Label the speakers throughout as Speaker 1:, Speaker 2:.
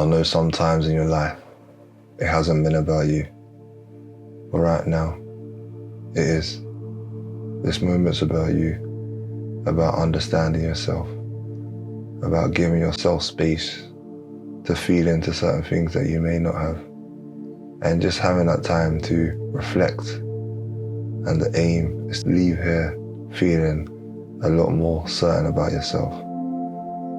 Speaker 1: I know sometimes in your life it hasn't been about you, but right now it is. This moment's about you, about understanding yourself, about giving yourself space to feel into certain things that you may not have, and just having that time to reflect. And the aim is to leave here feeling a lot more certain about yourself,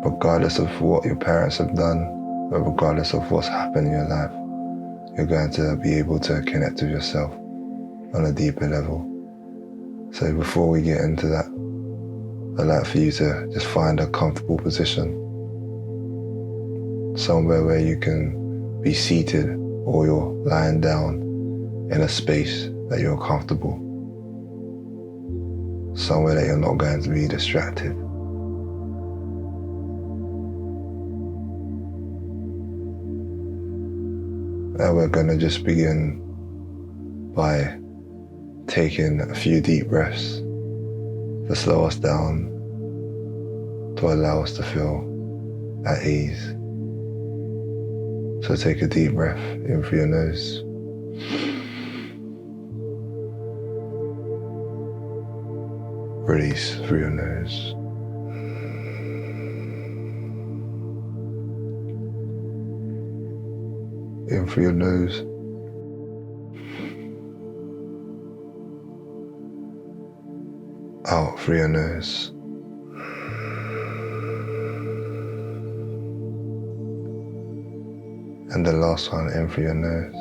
Speaker 1: regardless of what your parents have done, but regardless of what's happened in your life. You're going to be able to connect with yourself on a deeper level. So before we get into that, I'd like for you to just find a comfortable position, somewhere where you can be seated or you're lying down in a space that you're comfortable, somewhere that you're not going to be distracted. And we're going to just begin by taking a few deep breaths to slow us down, to allow us to feel at ease. So take a deep breath in through your nose. Release through your nose. In through your nose. Out through your nose. And the last one, in through your nose.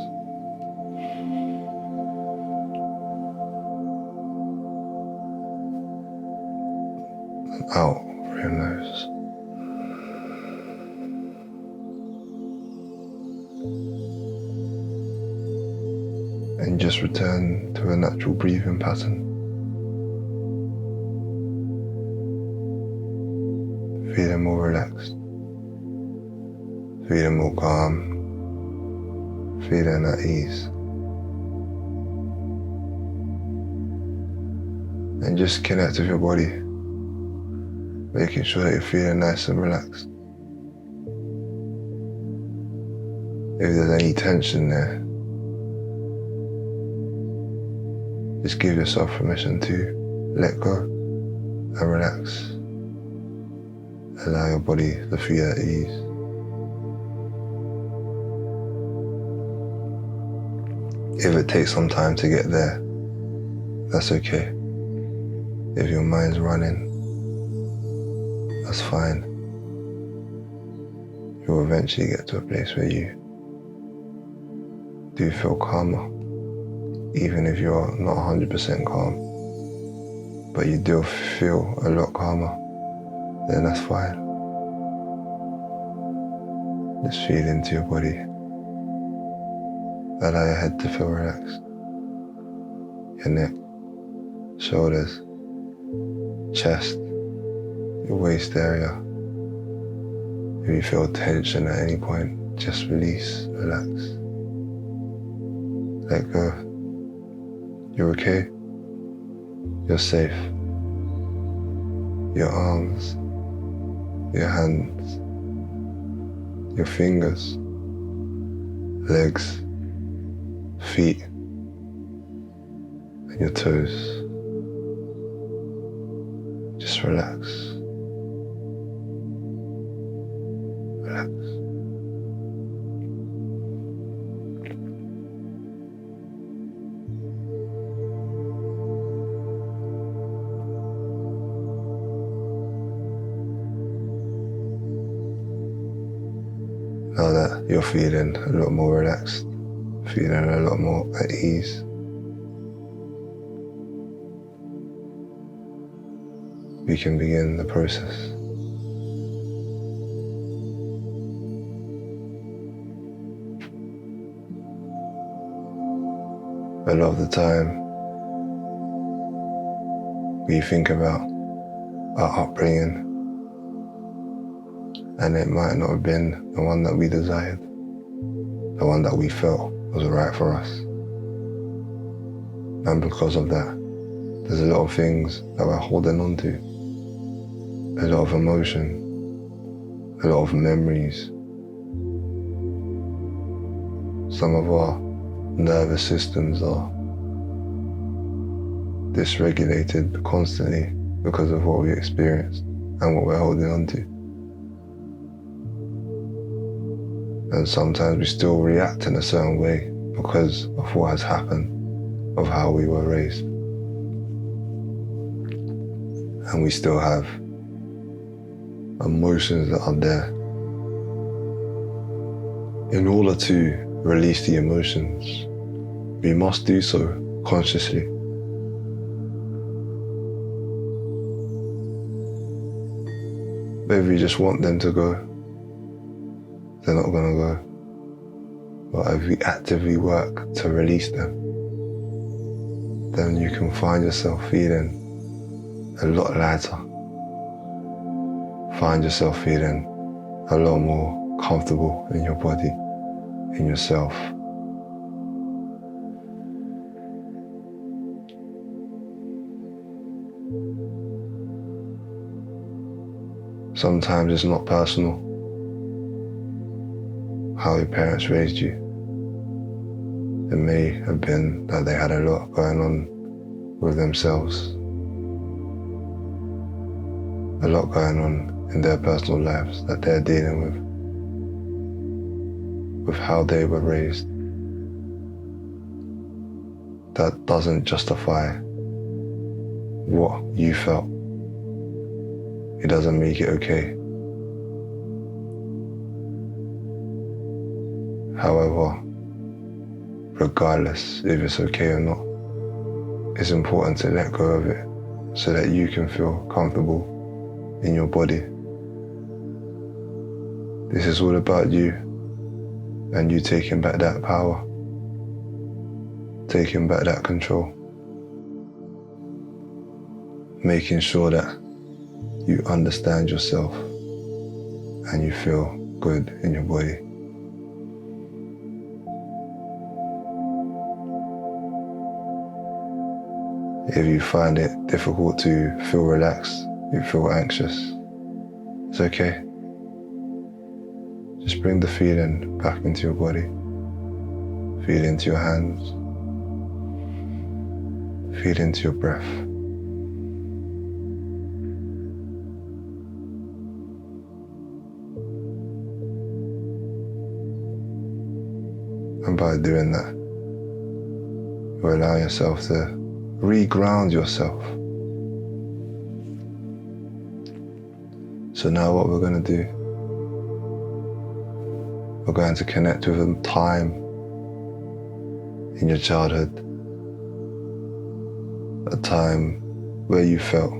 Speaker 1: And out through your nose. And just return to a natural breathing pattern. Feeling more relaxed, feeling more calm, feeling at ease. And just connect with your body, making sure that you're feeling nice and relaxed. If there's any tension there, just give yourself permission to let go and relax. Allow your body to feel at ease. If it takes some time to get there, that's okay. If your mind's running, that's fine. You'll eventually get to a place where you do feel calmer, even if you're not 100% calm, but you do feel a lot calmer, then that's fine. Just feel into your body. Allow your head to feel relaxed. Your neck, shoulders, chest, your waist area. If you feel tension at any point, just release, relax. Let go. You're okay. You're safe. Your arms, your hands, your fingers, legs, feet, and your toes. Just relax. Relax. Now that you're feeling a lot more relaxed, feeling a lot more at ease, we can begin the process. A lot of the time, we think about our upbringing, and it might not have been the one that we desired, the one that we felt was right for us. And because of that, there's a lot of things that we're holding on to, a lot of emotion, a lot of memories, some of our nervous systems are dysregulated constantly because of what we experienced and what we're holding on to. And sometimes we still react in a certain way because of what has happened, of how we were raised. And we still have emotions that are there. In order to release the emotions, we must do so consciously. If we just want them to go, they're not going to go. But if we actively work to release them, then you can find yourself feeling a lot lighter. Find yourself feeling a lot more comfortable in your body, in yourself. Sometimes it's not personal how your parents raised you. It may have been that they had a lot going on with themselves, a lot going on in their personal lives that they're dealing with how they were raised. That doesn't justify what you felt. It doesn't make it okay. However, regardless if it's okay or not, it's important to let go of it so that you can feel comfortable in your body. This is all about you and you taking back that power, taking back that control, making sure that you understand yourself and you feel good in your body. If you find it difficult to feel relaxed, you feel anxious, it's okay. Just bring the feeling back into your body. Feel into your hands. Feel into your breath. And by doing that, you allow yourself to re-ground yourself. So now what we're going to do, we're going to connect with a time in your childhood, a time where you felt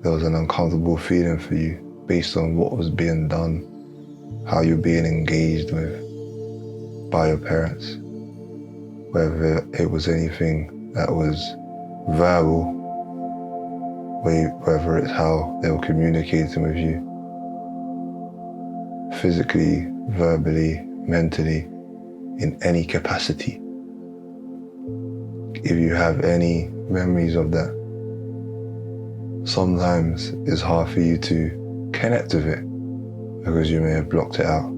Speaker 1: there was an uncomfortable feeling for you based on what was being done, how you're being engaged with by your parents, whether it was anything that was verbal, whether it's how they were communicating with you, physically, verbally, mentally, in any capacity. If you have any memories of that, sometimes it's hard for you to connect with it because you may have blocked it out.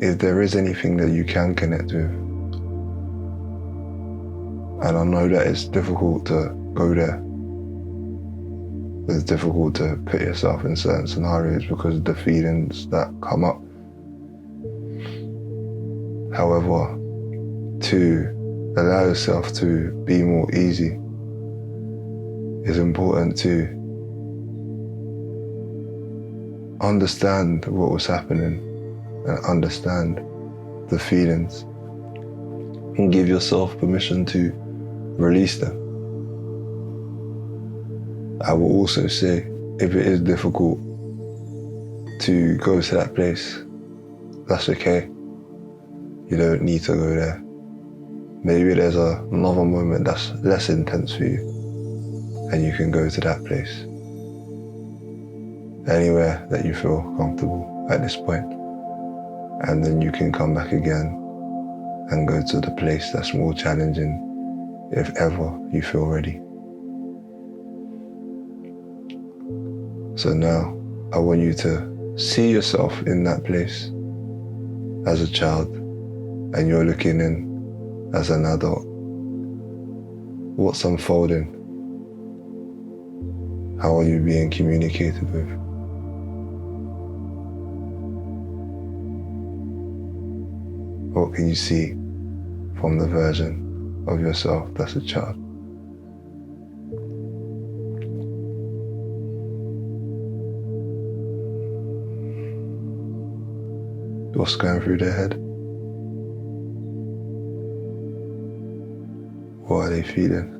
Speaker 1: If there is anything that you can connect with, and I know that it's difficult to go there, it's difficult to put yourself in certain scenarios because of the feelings that come up. However, to allow yourself to be more easy, it's important to understand what was happening and understand the feelings and give yourself permission to release them. I will also say, if it is difficult to go to that place, that's okay. You don't need to go there. Maybe there's another moment that's less intense for you and you can go to that place. Anywhere that you feel comfortable at this point. And then you can come back again and go to the place that's more challenging if ever you feel ready. So now I want you to see yourself in that place as a child, and you're looking in as an adult. What's unfolding? How are you being communicated with? What can you see from the version of yourself that's a child? What's going through their head? What are they feeling?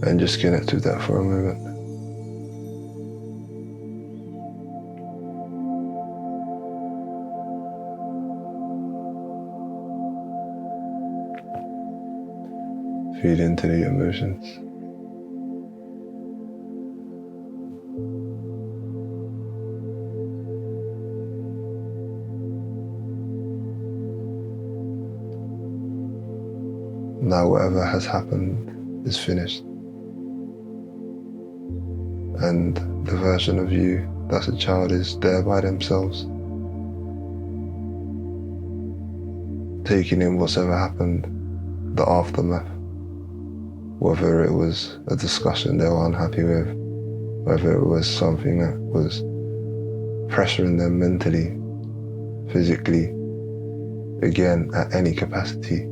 Speaker 1: And just connect with that for a moment. Feed into the emotions. Now whatever has happened is finished. And the version of you that's a child is there by themselves, taking in what's ever happened, the aftermath, whether it was a discussion they were unhappy with, whether it was something that was pressuring them mentally, physically, again, at any capacity.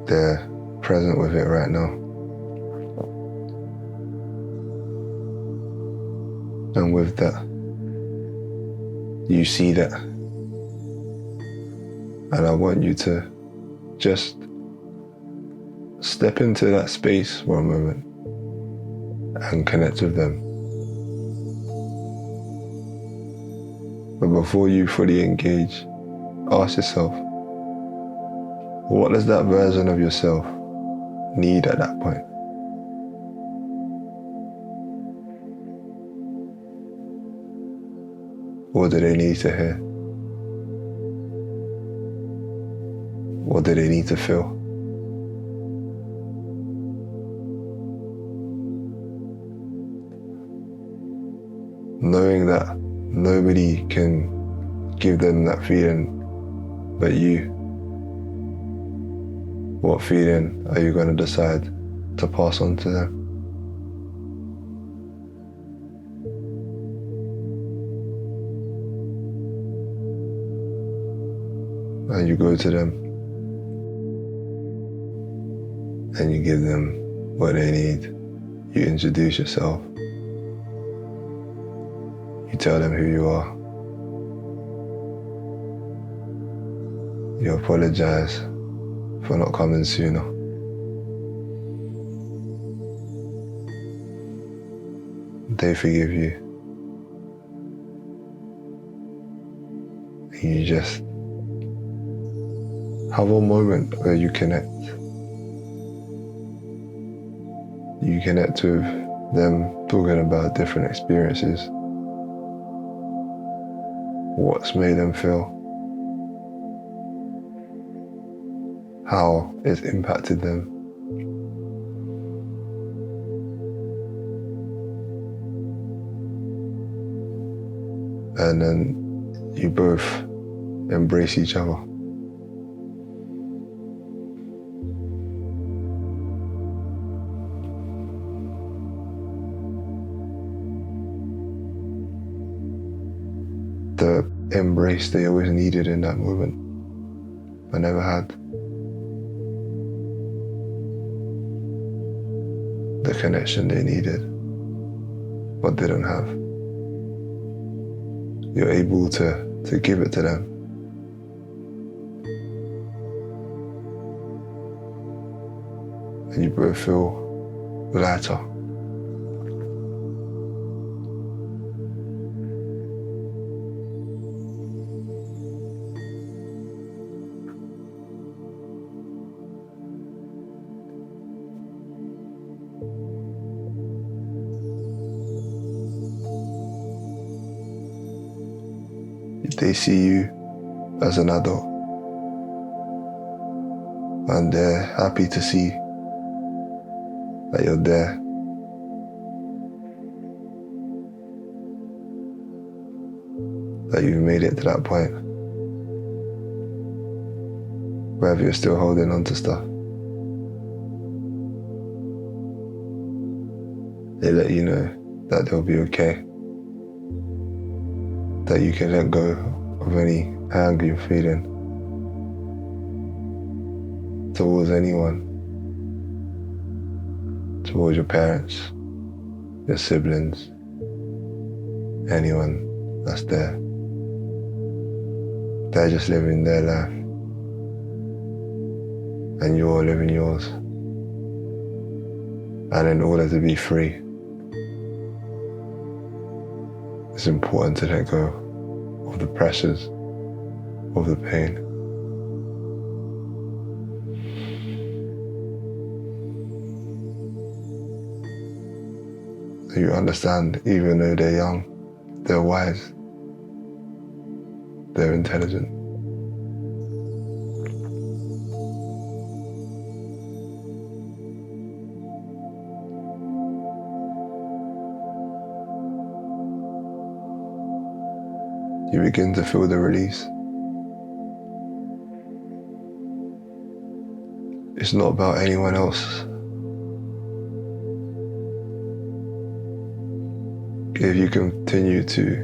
Speaker 1: They're present with it right now. And with that, you see that. And I want you to just step into that space for a moment and connect with them. But before you fully engage, ask yourself, what does that version of yourself need at that point? What do they need to hear? What do they need to feel? Knowing that nobody can give them that feeling but you. What feeling are you going to decide to pass on to them? And you go to them and you give them what they need. You introduce yourself. You tell them who you are. You apologize for not coming sooner. They forgive you. And you just have a moment where you connect. You connect with them talking about different experiences. What's made them feel. How it's impacted them. And then you both embrace each other. The embrace they always needed in that moment, but never had. The connection they needed, but didn't have. You're able to give it to them. And you both feel lighter. They see you as an adult, and they're happy to see that you're there. That you've made it to that point, wherever you're still holding on to stuff. They let you know that they'll be okay, that you can let go of any anger you're feeling towards anyone, towards your parents, your siblings, anyone that's there. They're just living their life, and you're living yours. And in order to be free, it's important to let go of the pressures, of the pain. You understand, even though they're young, they're wise, they're intelligent. You begin to feel the release. It's not about anyone else. If you continue to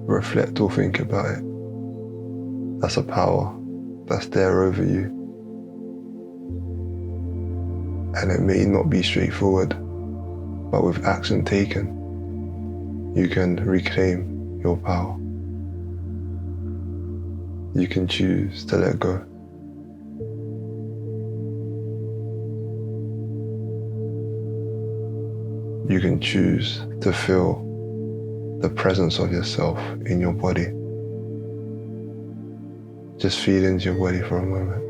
Speaker 1: reflect or think about it, that's a power that's there over you. And it may not be straightforward, but with action taken, you can reclaim your power. You can choose to let go. You can choose to feel the presence of yourself in your body. Just feel into your body for a moment.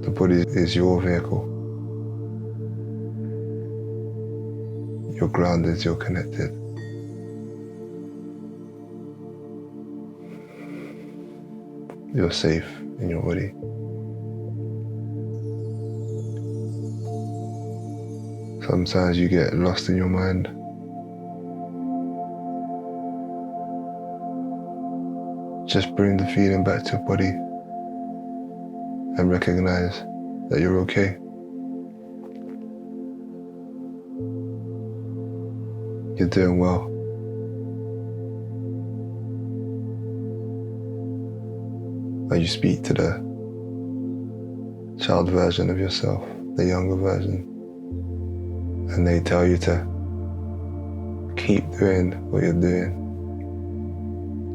Speaker 1: The body is your vehicle. You're grounded, you're connected. You're safe in your body. Sometimes you get lost in your mind. Just bring the feeling back to your body and recognize that you're okay. You're doing well. And you speak to the child version of yourself, the younger version, and they tell you to keep doing what you're doing.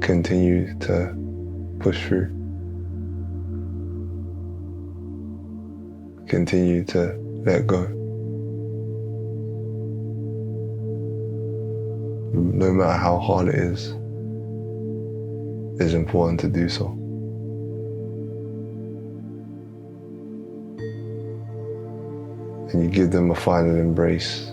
Speaker 1: Continue to push through. Continue to let go. No matter how hard it is, it's important to do so. And you give them a final embrace.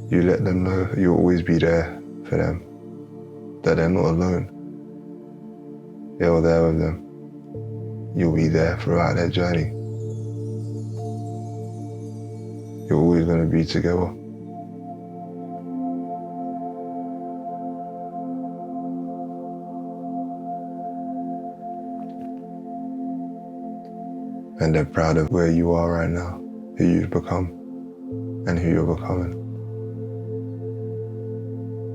Speaker 1: You let them know you'll always be there for them, that they're not alone. You're there with them. You'll be there throughout their journey. You're always going to be together. And they're proud of where you are right now, who you've become, and who you're becoming.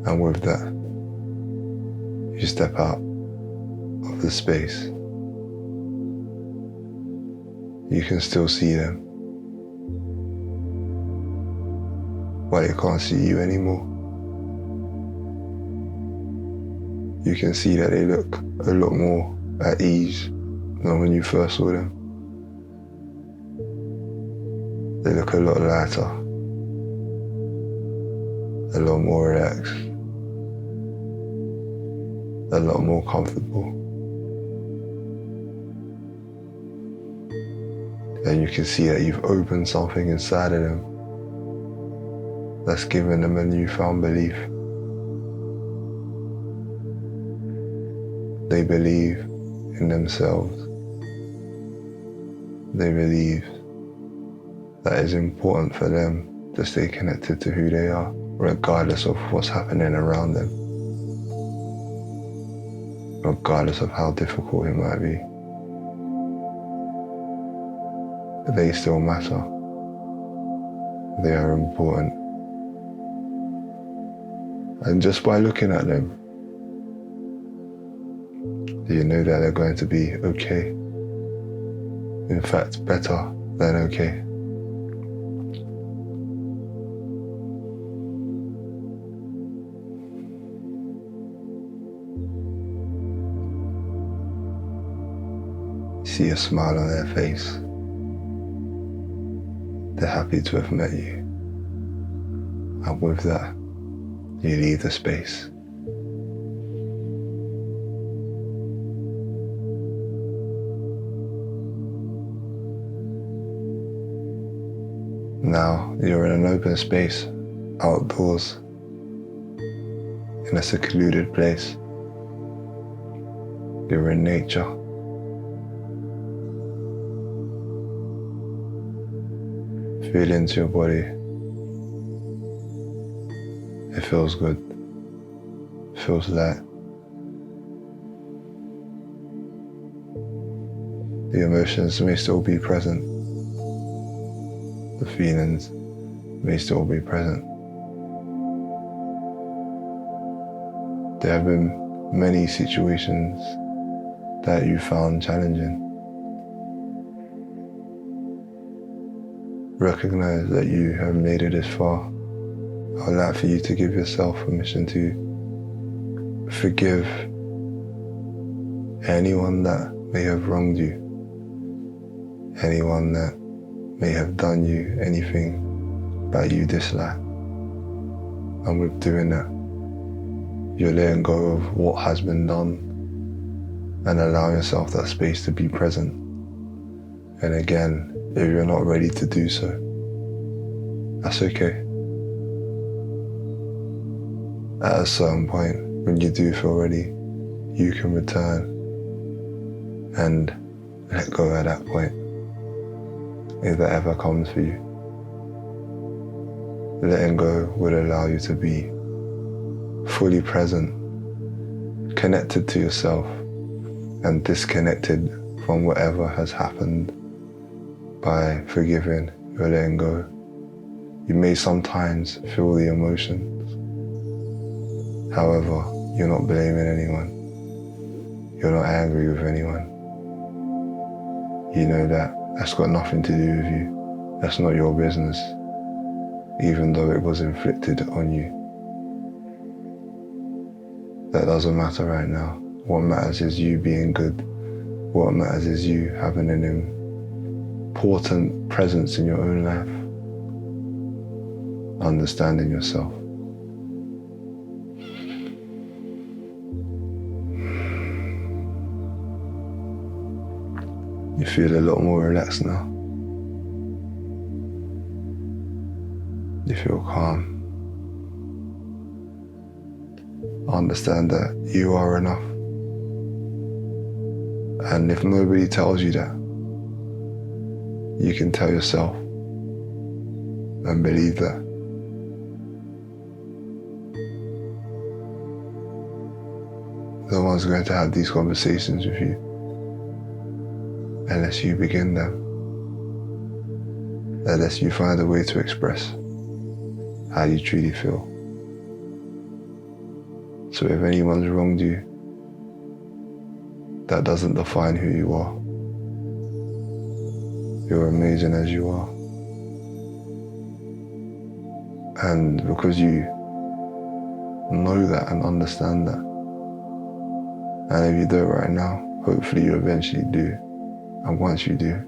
Speaker 1: And with that, you step out of the space. You can still see them, but they can't see you anymore. You can see that they look a lot more at ease than when you first saw them. They look a lot lighter, a lot more relaxed, a lot more comfortable. And you can see that you've opened something inside of them that's given them a newfound belief. They believe in themselves. They believe that it's important for them to stay connected to who they are, regardless of what's happening around them, regardless of how difficult it might be. They still matter. They are important. And just by looking at them, you know that they're going to be okay. In fact, better than okay. See a smile on their face. They're happy to have met you. And with that, you leave the space. Now you're in an open space, outdoors, in a secluded place. You're in nature. Feel into your body. It feels good. It feels light. The emotions may still be present. The feelings may still be present. There have been many situations that you found challenging. Recognize that you have made it this far. I would like for you to give yourself permission to forgive anyone that may have wronged you, anyone that may have done you anything that you dislike. And with doing that, you're letting go of what has been done and allowing yourself that space to be present. And again, if you're not ready to do so, that's okay. At a certain point, when you do feel ready, you can return and let go at that point, if that ever comes for you. Letting go would allow you to be fully present, connected to yourself, and disconnected from whatever has happened. By forgiving, you're letting go. You may sometimes feel the emotions. However, you're not blaming anyone. You're not angry with anyone. You know that that's got nothing to do with you. That's not your business, even though it was inflicted on you. That doesn't matter right now. What matters is you being good. What matters is you having an important presence in your own life. Understanding yourself. You feel a lot more relaxed now. You feel calm. Understand that you are enough. And if nobody tells you that, you can tell yourself and believe that. No one's going to have these conversations with you unless you begin them, unless you find a way to express how you truly feel. So if anyone's wronged you, that doesn't define who you are. You're amazing as you are. And because you know that and understand that, and if you do it right now, hopefully you eventually do. And once you do,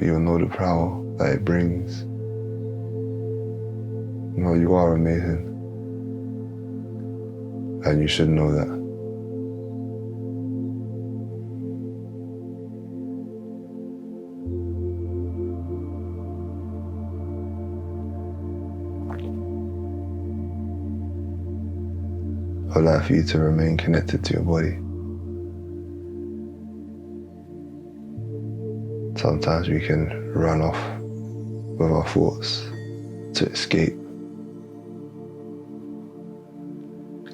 Speaker 1: you'll know the power that it brings. You know, you are amazing. And you should know that. allow for you to remain connected to your body. Sometimes we can run off with our thoughts to escape.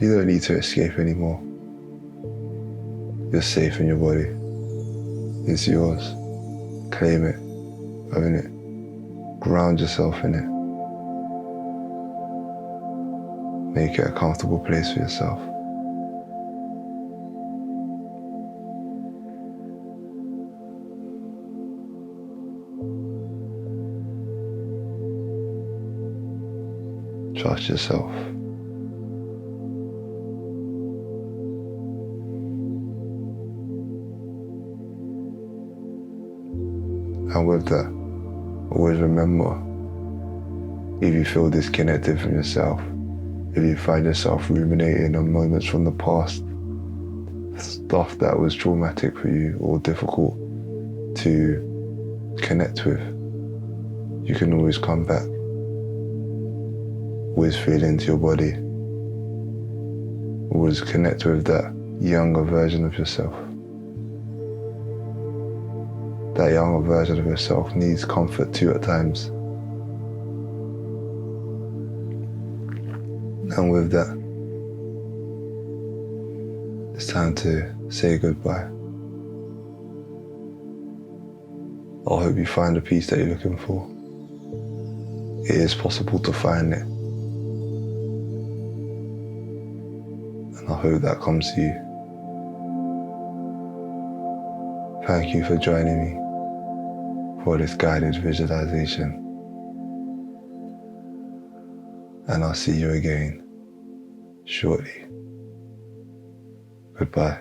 Speaker 1: You don't need to escape anymore. You're safe in your body. It's yours. Claim it. Own it. Ground yourself in it. Make it a comfortable place for yourself. Trust yourself. And with that, always remember, if you feel disconnected from yourself, if you find yourself ruminating on moments from the past, stuff that was traumatic for you or difficult to connect with, you can always come back. Always feel into your body. Always connect with that younger version of yourself. That younger version of yourself needs comfort too at times. And with that, it's time to say goodbye. I hope you find the peace that you're looking for. It is possible to find it. And I hope that comes to you. Thank you for joining me for this guided visualization. And I'll see you again shortly. Goodbye.